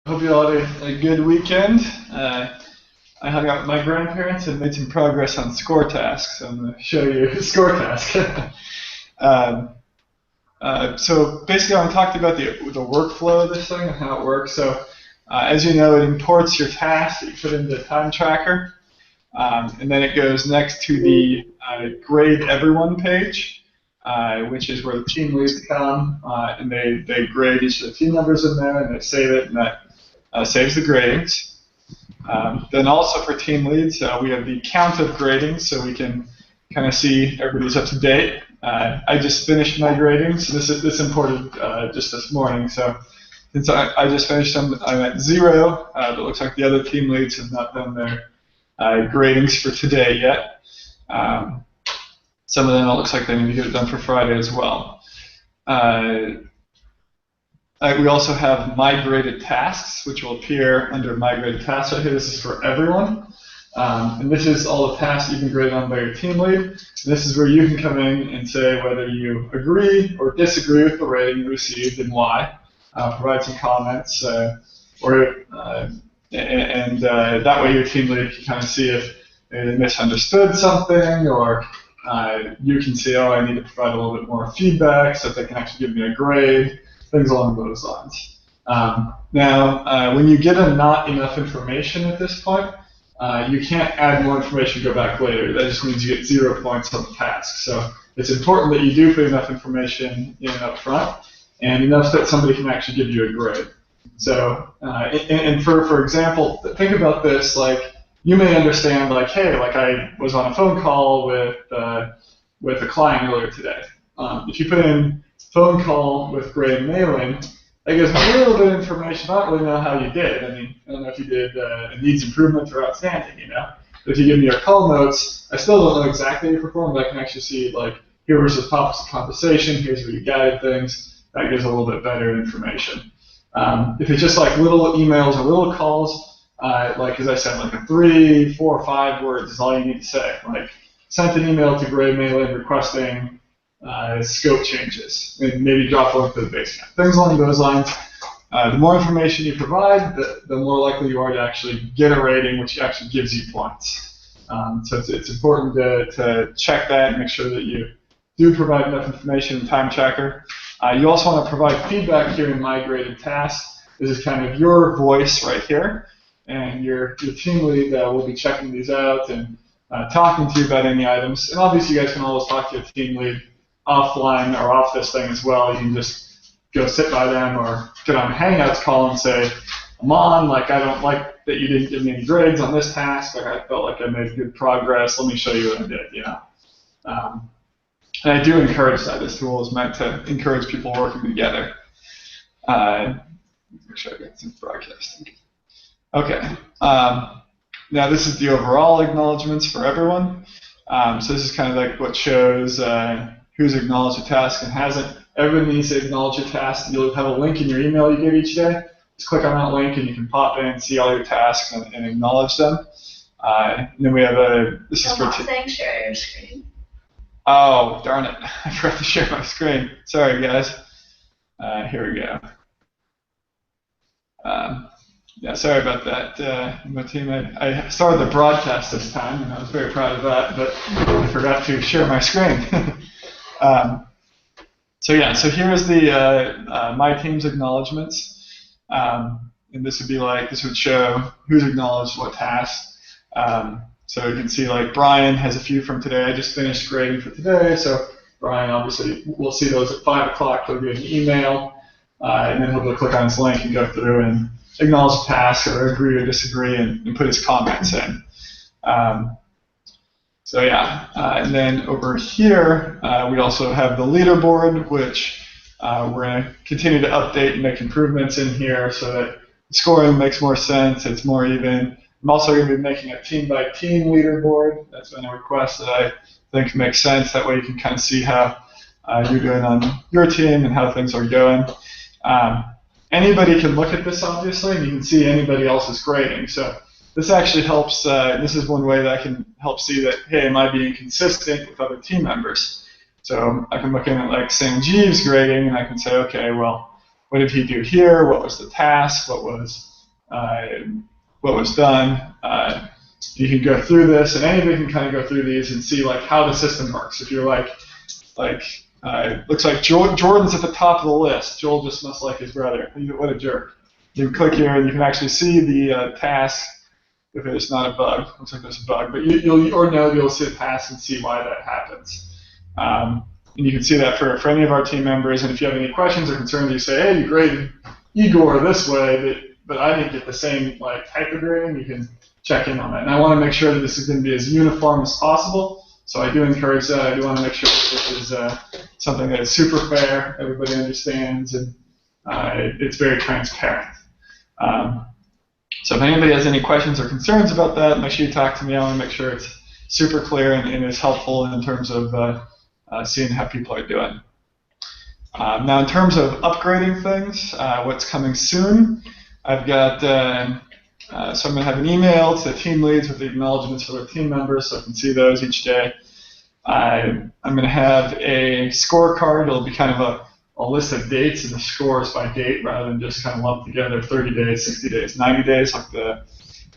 Hope you all had a good weekend. I hung out with my grandparents and made some progress on score tasks. I'm going to show you a score task. um, so basically, I'm talking about the workflow of this thing and how it works. So as you know, it imports your task that you put into the time tracker, and then it goes next to the grade everyone page, which is where the team leads come, and they grade each of the team members in there, and they save it, and that saves the gradings. Then also for team leads, we have the count of gradings, so we can kind of see everybody's up to date. I just finished my gradings. This imported just this morning, so since I just finished them, I'm at 0. But it looks like the other team leads have not done their gradings for today yet. Some of them it looks like they need to get it done for Friday as well. We also have migrated tasks, which will appear under migrated tasks right here. This is for everyone. And this is all the tasks you've been graded on by your team lead. And this is where you can come in and say whether you agree or disagree with the rating you received and why. Provide some comments, that way your team lead can kind of see if they misunderstood something, or you can see, oh, I need to provide a little bit more feedback so that they can actually give me a grade. Things along those lines. Now, when you get not enough information at this point, you can't add more information and go back later. That just means you get 0 points on the task. So it's important that you do put enough information in up front, and enough that somebody can actually give you a grade. So, and for example, think about this, like, you may understand, like, hey, like I was on a phone call with a client earlier today. If you put in phone call with grade mailing, that gives me a little bit of information. I don't really know how you did. I mean, I don't know if you did needs improvement or outstanding, you know. But if you give me your call notes, I still don't know exactly how you performed, but I can actually see, like, here was the topics of conversation, here's where you guided things. That gives a little bit better information. If it's just like little emails or little calls, like as I said, like a 3, 4, or 5 words is all you need to say. Like, sent an email to grade mailing requesting scope changes, and maybe drop a link to the base camp. Things along those lines. The more information you provide, the more likely you are to actually get a rating, which actually gives you points. So it's important to check that and make sure that you do provide enough information in time tracker. You also want to provide feedback here in migrated tasks. This is kind of your voice right here, and your team lead will be checking these out and talking to you about any items. And obviously you guys can always talk to your team lead offline or off this thing as well. You can just go sit by them or get on a Hangouts call and say, I'm on, like, I don't like that you didn't give me any grades on this task, like I felt like I made good progress, let me show you what I did, you know. And I do encourage that. This tool is meant to encourage people working together. Make sure I get some broadcasting. Okay. Now this is the overall acknowledgments for everyone. So this is kind of like what shows who's acknowledged a task and hasn't. Everyone needs to acknowledge a task. You'll have a link in your email you get each day. Just click on that link and you can pop in and see all your tasks and acknowledge them. And then we have this is for saying share your screen. Oh, darn it. I forgot to share my screen. Sorry, guys. Here we go. Yeah, sorry about that, my team. I started the broadcast this time, and I was very proud of that, but I forgot to share my screen. So yeah, so here's the my team's acknowledgments, and this would show who's acknowledged what task. So you can see, like, Brian has a few from today. I just finished grading for today, so Brian, obviously, we'll see those at 5 o'clock. He'll get an email, and then he'll go click on his link and go through and acknowledge the task or agree or disagree and put his comments in. So yeah, and then over here, we also have the leaderboard, which we're going to continue to update and make improvements in here so that scoring makes more sense, it's more even. I'm also going to be making a team-by-team leaderboard. That's been a request that I think makes sense. That way you can kind of see how you're doing on your team and how things are going. Anybody can look at this, obviously, and you can see anybody else's grading. So this actually helps. This is one way that I can help see that, hey, am I being consistent with other team members? So I can look in at, like, Sanjeev's grading, and I can say, okay, well, what did he do here? What was the task? What was what was done. You can go through this, and anybody can kind of go through these and see like how the system works. If you're looks like Jordan's at the top of the list. Joel just must like his brother. What a jerk. You click here, and you can actually see the task. If it's not a bug, looks like there's a bug, but you'll see the task and see why that happens. And you can see that for any of our team members. And if you have any questions or concerns, you say, hey, you graded Igor this way, but I didn't get the same type of grading. You can check in on that. And I want to make sure that this is going to be as uniform as possible. So I do encourage that. I do want to make sure that this is something that is super fair, everybody understands, and it's very transparent. So if anybody has any questions or concerns about that, make sure you talk to me. I want to make sure it's super clear and is helpful in terms of seeing how people are doing. Now, in terms of upgrading things, what's coming soon, I've got, so I'm going to have an email to team leads with the acknowledgments for their team members, so I can see those each day. I'm going to have a scorecard. It'll be kind of a list of dates and the scores by date rather than just kind of lumped together 30 days, 60 days, 90 days like the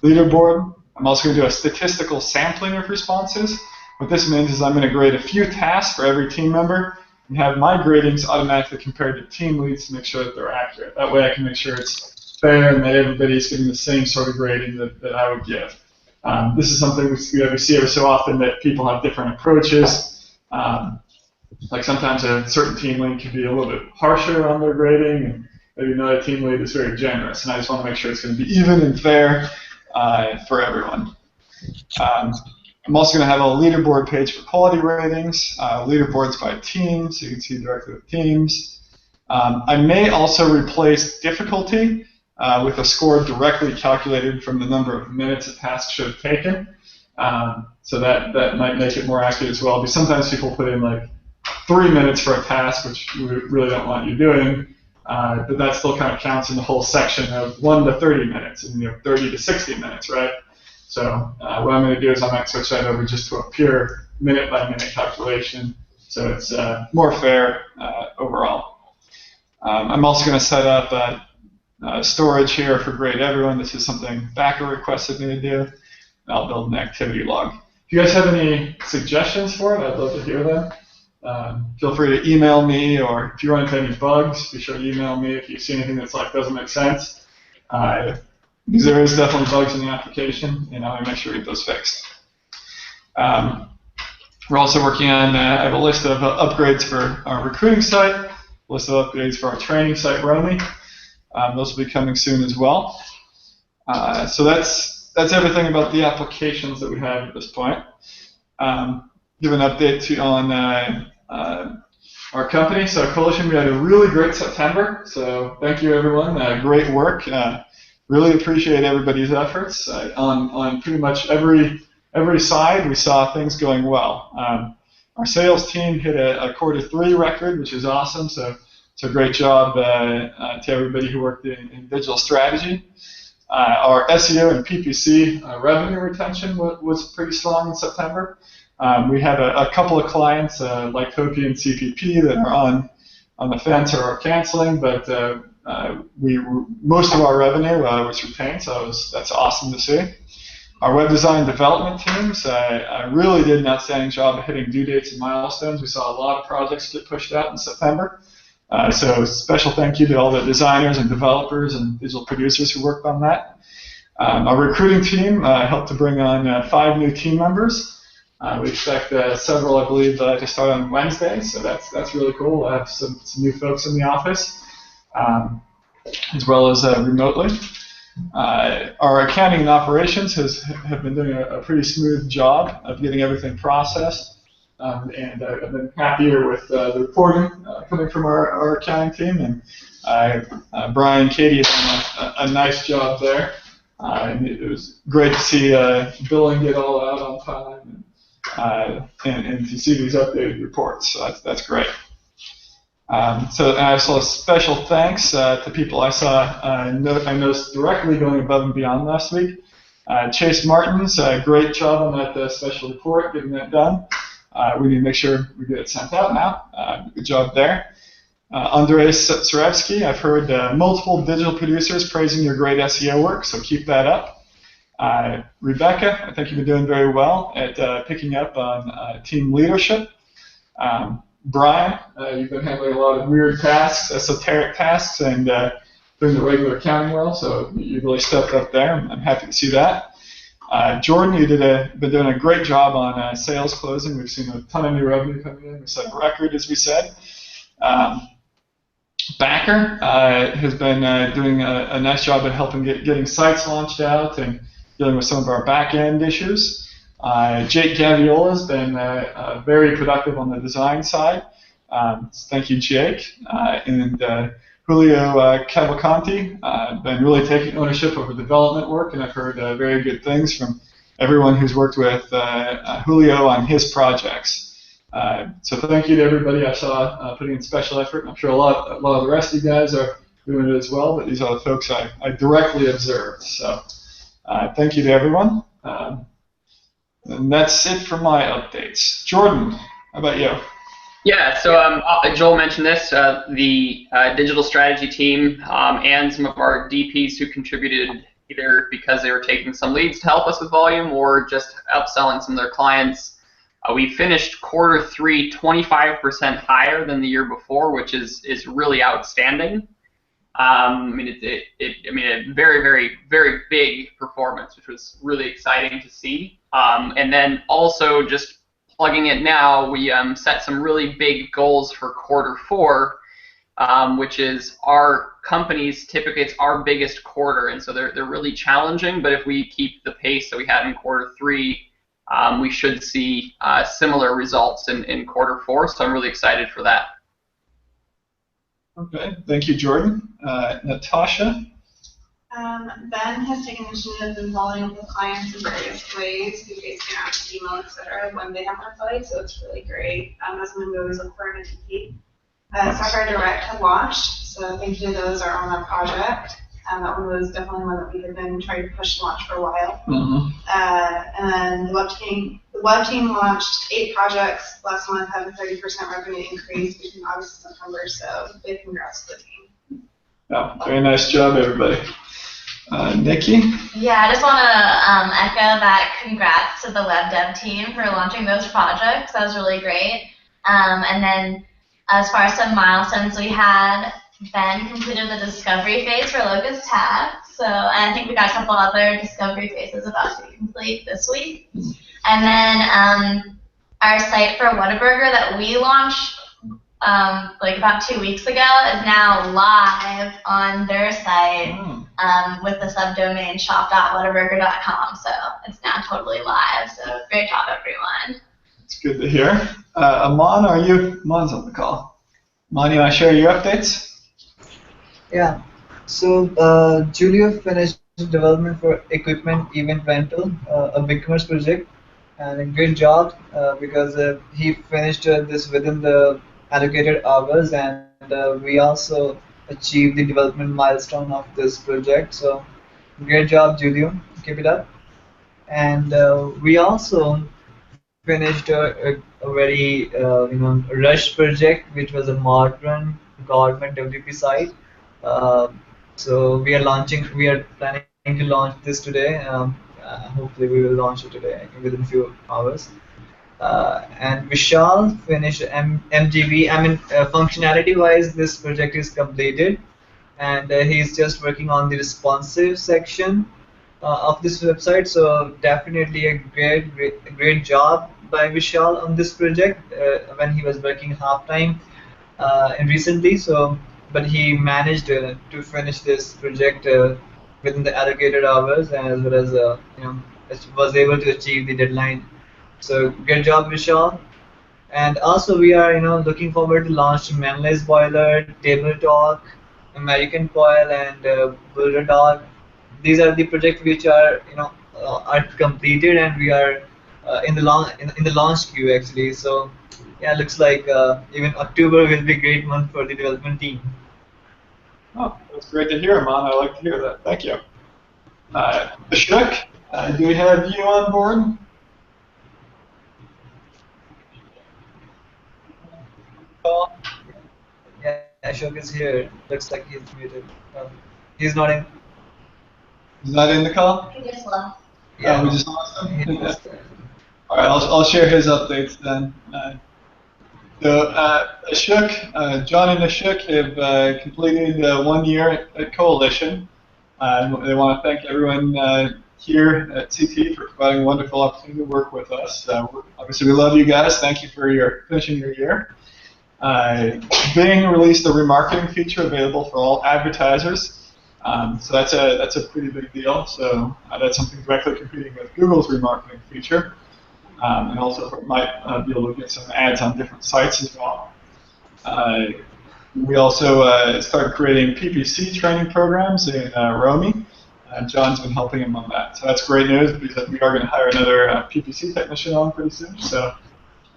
leaderboard. I'm also going to do a statistical sampling of responses. What this means is I'm going to grade a few tasks for every team member and have my gradings automatically compared to team leads to make sure that they're accurate. That way I can make sure it's fair and that everybody's getting the same sort of grading that I would give. This is something we see every so often that people have different approaches. Like sometimes a certain team lead can be a little bit harsher on their grading, and maybe another team lead is very generous. And I just want to make sure it's going to be even and fair for everyone. I'm also going to have a leaderboard page for quality ratings, leaderboards by team, so you can see directly with teams. I may also replace difficulty with a score directly calculated from the number of minutes a task should have taken. So that might make it more accurate as well. Because sometimes people put in 3 minutes for a task, which we really don't want you doing, but that still kind of counts in the whole section of 1 to 30 minutes, and 30 to 60 minutes, right? So what I'm going to do is I might switch that over just to a pure minute-by-minute calculation, so it's more fair overall. I'm also going to set up storage here for Grade Everyone. This is something Thacker requested me to do. I'll build an activity log. If you guys have any suggestions for it, I'd love to hear them. Feel free to email me, or if you run into any bugs, be sure to email me if you see anything that's doesn't make sense. Because there is definitely bugs in the application, and I want to make sure we get those fixed. We're also working on, I have a list of upgrades for our recruiting site, a list of upgrades for our training site, Romy. Those will be coming soon as well. So that's everything about the applications that we have at this point. Give an update on our company. So Coalition, we had a really great September. So thank you, everyone. Great work. Really appreciate everybody's efforts. On pretty much every side, we saw things going well. Our sales team hit a Q3 record, which is awesome. So it's a great job to everybody who worked in digital strategy. Our SEO and PPC revenue retention was pretty strong in September. We had a couple of clients like Hopi and CPP that are on the fence or are canceling, but most of our revenue was retained, so that's awesome to see. Our web design development teams really did an outstanding job of hitting due dates and milestones. We saw a lot of projects get pushed out in September. So special thank you to all the designers and developers and digital producers who worked on that. Our recruiting team helped to bring on 5 new team members. We expect several, I believe, to start on Wednesday, so that's really cool. We'll have some new folks in the office, as well as remotely. Our accounting and operations have been doing a pretty smooth job of getting everything processed, and I've been happier with the reporting coming from our accounting team, and Brian and Katie have done a nice job there. And it was great to see billing get all out on time, and to see these updated reports. So that's great. So I also special thanks to people I saw I noticed directly going above and beyond last week. Chase Martins, great job on that special report, getting that done. We need to make sure we get it sent out now. Good job there. Andres Sarevsky, I've heard multiple digital producers praising your great SEO work, so keep that up. Rebecca, I think you've been doing very well at picking up on team leadership. Brian, you've been handling a lot of weird tasks, esoteric tasks, and doing the regular accounting well, so you really stepped up there. I'm happy to see that. Jordan, you've been doing a great job on sales closing. We've seen a ton of new revenue coming in. We set a record, as we said. Backer has been doing a nice job at helping getting sites launched out and dealing with some of our back-end issues. Jake Gaviola has been very productive on the design side. Thank you, Jake. And Julio Cavalcanti been really taking ownership of the development work, and I've heard very good things from everyone who's worked with Julio on his projects. So thank you to everybody I saw putting in special effort. I'm sure a lot of the rest of you guys are doing it as well, but these are the folks I directly observed. So thank you to everyone. And that's it for my updates. Jordan, how about you? Yeah, so Joel mentioned this, the digital strategy team and some of our DPs who contributed either because they were taking some leads to help us with volume or just upselling some of their clients. We finished Q3 25% higher than the year before, which is really outstanding. I mean, a very, very, very big performance, which was really exciting to see. And then also just plugging it now, we set some really big goals for Q4, which is our company's typically it's our biggest quarter, and so they're really challenging. But if we keep the pace that we had in Q3, we should see similar results in Q4. So I'm really excited for that. Okay, thank you, Jordan. Natasha? Ben has taken initiative in following up with clients in various ways, through basically out email, etc., when they have our site, so it's really great. As someone who always look for an MVP. Sapphire Direct had launched, so thank you to those are on that project. That one was definitely one that we had been trying to push to launch for a while. And then the web team launched 8 projects last month, had a 30% revenue increase between August and September, so big congrats to the team. Yeah, very nice job, everybody. Nikki? Yeah, I just want to echo that congrats to the web dev team for launching those projects. That was really great. And then as far as some milestones we had, Ben completed the discovery phase for Locust Tags. So I think we got a couple other discovery phases about to be complete this week. And then our site for Whataburger that we launched like about 2 weeks ago is now live on their site with the subdomain shop.whataburger.com. So it's now totally live. So great job, everyone. It's good to hear. Aman, Aman's on the call. Aman, you want to share your updates? Yeah. So Julio finished development for equipment event rental, a BigCommerce project, and a great job because he finished this within the allocated hours, and we also achieved the development milestone of this project. So great job, Julio. Keep it up. And we also finished a very rush project, which was a modern government WP site. So we are planning to launch this today. Hopefully we will launch it today within a few hours. And Vishal finished MGB. I mean, functionality-wise, this project is completed, and he's just working on the responsive section of this website. So definitely a great job by Vishal on this project when he was working half-time and recently. So, but he managed to finish this project within the allocated hours, as well as was able to achieve the deadline. So good job, Vishal. And also we are looking forward to launch Manless Boiler, Table Talk, American Coil, and Builder Dog. These are the projects which are are completed, and we are in the launch queue actually. So yeah, looks like even October will be a great month for the development team. Oh, that's great to hear, Aman. I like to hear that. Thank you. Ashok, do we have you on board? Ashok is here. Looks like he's muted. He's not in. He's not in the call? He just left. Yeah, we just lost He him? just- All right, I'll share his updates then. Ashok, John and Ashok have completed 1 year at Coalition. They want to thank everyone here at CT for providing a wonderful opportunity to work with us. Obviously, we love you guys. Thank you for finishing your year. Bing released a remarketing feature available for all advertisers. So that's a pretty big deal. So that's something directly competing with Google's remarketing feature. And also might be able to get some ads on different sites as well. We also started creating PPC training programs in Romy. John's been helping him on that. So that's great news because we are going to hire another PPC technician on pretty soon. So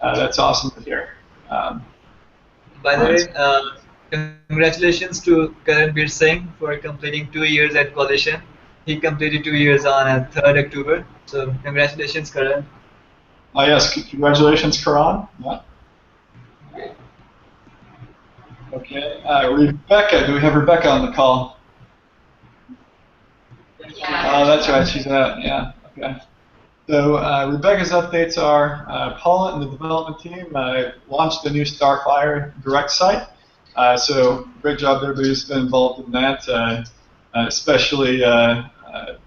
that's awesome to hear. By the way, congratulations to Karan Bir Singh for completing 2 years at Coalition. He completed 2 years on 3rd October. So congratulations, Karan. Oh yes, congratulations, Karan. Yeah. Okay, Rebecca, do we have Rebecca on the call? Yeah. Oh, that's right, she's out, yeah, okay. So Rebecca's updates are Paula and the development team launched a new Starfire Direct site. So great job to everybody who's been involved in that, especially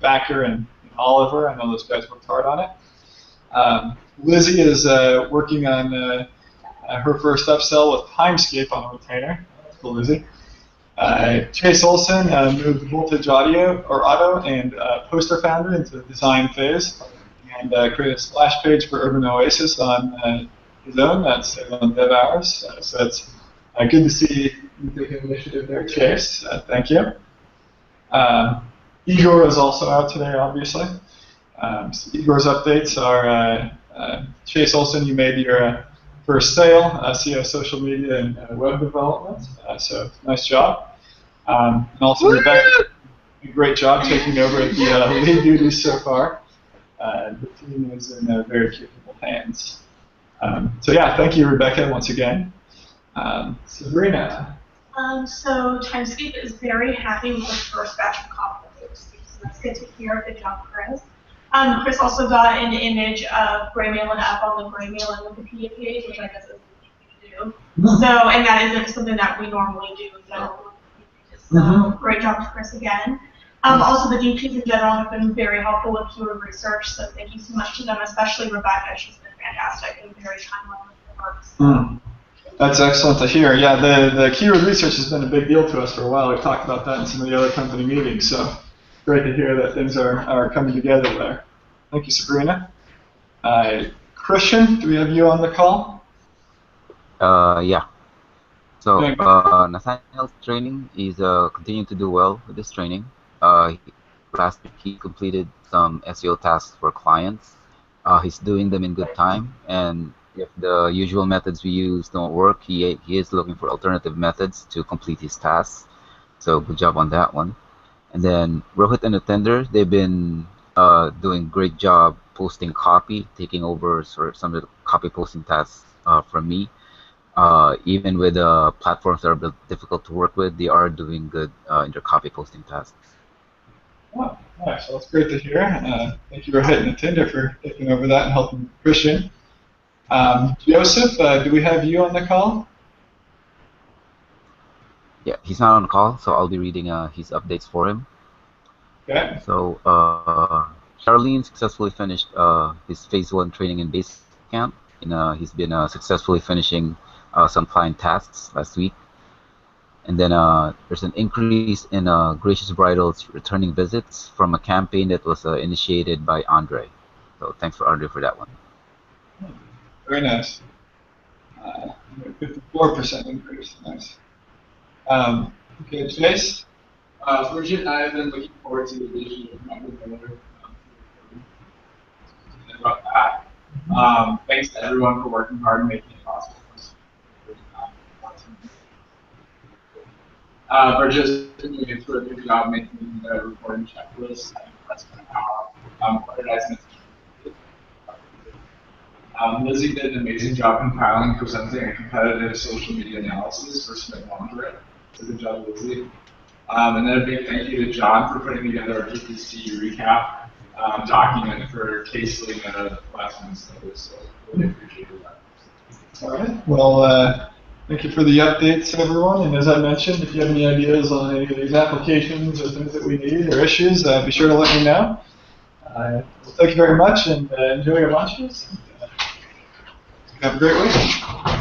Backer and Oliver. I know those guys worked hard on it. Lizzie is working on her first upsell with Timescape on a retainer. That's cool, Lizzie. Chase Olson moved Voltage Auto and Poster Founder into the design phase and created a splash page for Urban Oasis on his own. That's on dev hours. So it's good to see you taking initiative there, Chase. Thank you. Igor is also out today, obviously. So Igor's updates are Chase Olson, you made your first sale, CEO social media and web development. So nice job. And also Rebecca, a great job taking over the lead duties so far. The team is in very capable hands. So yeah, thank you, Rebecca, once again. Sabrina. So Timescape is very happy with the first batch of copy posting, so that's good to hear. Good job, Chris. Chris also got an image of Graymail and up on the Graymail and Wikipedia page, which I guess is easy to do. So, and that isn't something that we normally do. So, great job to Chris again. Also, the DPs in general have been very helpful with keyword research, so thank you so much to them, especially Rebecca. She's been fantastic and very timely with her work. That's excellent to hear. Yeah, the keyword research has been a big deal to us for a while. We've talked about that in some of the other company meetings, so great to hear that things are coming together there. Thank you, Sabrina. Christian, do we have you on the call? Yeah. So Nathaniel's training is continuing to do well with this training. Last week he completed some SEO tasks for clients. He's doing them in good time, and if the usual methods we use don't work, he is looking for alternative methods to complete his tasks. So good job on that one. And then Rohit and Utender, they've been doing great job posting copy, taking over some of the copy posting tasks from me. Even with platforms that are a bit difficult to work with, they are doing good in their copy posting tasks. Oh, nice. Well, that's great to hear. Thank you, Rohit and Utender, for taking over that and helping Christian. Joseph, do we have you on the call? Yeah, he's not on the call, so I'll be reading his updates for him. Okay. So, Charlene successfully finished his phase 1 training in Basecamp. And, he's been successfully finishing some client tasks last week. And then there's an increase in Gracious Bridal's returning visits from a campaign that was initiated by Andre. So thanks for Andre for that one. Very nice. 54% increase. Nice. Okay, Chase? Bridget and I have been looking forward to the addition of Michael Miller. About that. Thanks to everyone for working hard and making it possible for us. Bridget's been doing a terrific job making the reporting checklist and that's kind of how advertisements. Lizzie did an amazing job compiling and presenting a competitive social media analysis for Smith Laundry. So good job, Lizzie. And then a big thank you to John for putting together our TPC recap document for K-Sling at a last minute's notice. So really appreciated that. All right. Well, thank you for the updates, everyone. And as I mentioned, if you have any ideas on any of these applications or things that we need or issues, be sure to let me know. Thank you very much, and enjoy your lunches. Have a great week.